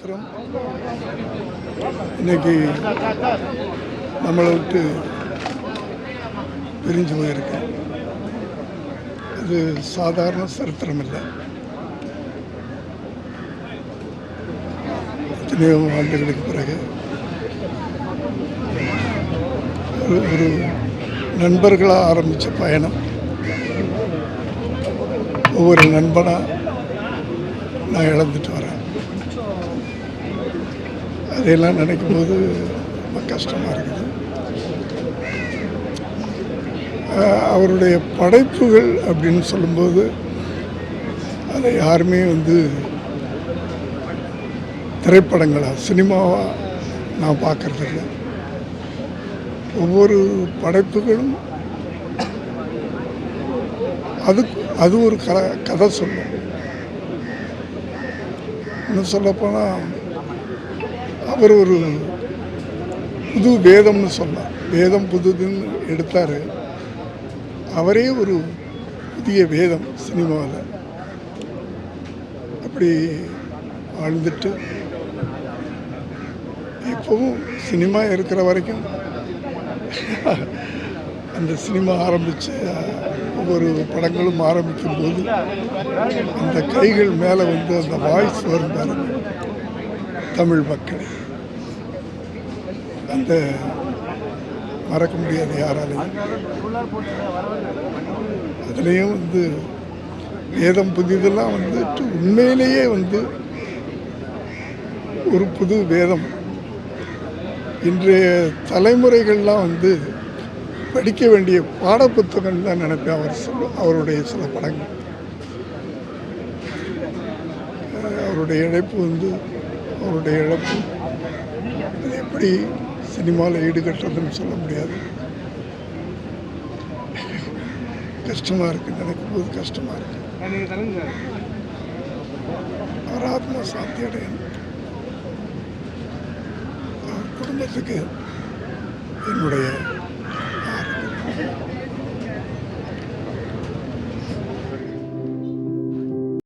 சரித்திரம் இன்னைக்கு நம்மளை விட்டு பிரிஞ்சு போயிருக்கு. அது சாதாரண சரித்திரம் இல்லை. எத்தனையோ ஆண்டுகளுக்கு பிறகு ஒரு நண்பர்களாக ஆரம்பித்த பயணம் ஒவ்வொரு நண்பனாக நான் இழந்துட்டு வரேன். அதையெல்லாம் நினைக்கும் போது ரொம்ப கஷ்டமாக இருக்குது. அவருடைய படைப்புகள் அப்படின்னு சொல்லும்போது அதை யாருமே திரைப்படங்களாக சினிமாவாக நான் பார்க்குறதில்ல. ஒவ்வொரு படைப்புகளும் அது ஒரு கதை சொல்லும். இன்னும் சொல்லப்போனால் அவர் ஒரு புது வேதம்னு சொல்லலாம். வேதம் புதுதுன்னு எடுத்தார். அவரே ஒரு புதிய வேதம் சினிமாவில். அப்படி வாழ்ந்துட்டு இப்போவும் சினிமா இருக்கிற வரைக்கும் அந்த சினிமா ஆரம்பித்த ஒவ்வொரு படங்களும் ஆரம்பிக்கும் போது அந்த கைகள் மேலே அந்த வாய்ஸ் வரும் பாருங்க, தமிழ் மக்கள். அந்த மறக்க முடியாது யாராலையும். அதுலேயும் வேதம் புதிதெல்லாம் உண்மையிலேயே ஒரு புது வேதம். இன்றைய தலைமுறைகள்லாம் படிக்க வேண்டிய பாடப்புத்தகம் தான் நினைப்பேன். அவருடைய சில படங்கள், அவருடைய இழப்பு அவருடைய இழப்பு அது எப்படி சினிமாவில் ஈடுகட்டுறதுன்னு சொல்ல முடியாது. கஷ்டமாக இருக்குது, நினைக்கும் போது கஷ்டமாக இருக்குது. அவர் ஆத்மா சாந்தி அடையணும். அவர் குடும்பத்துக்கு என்னுடைய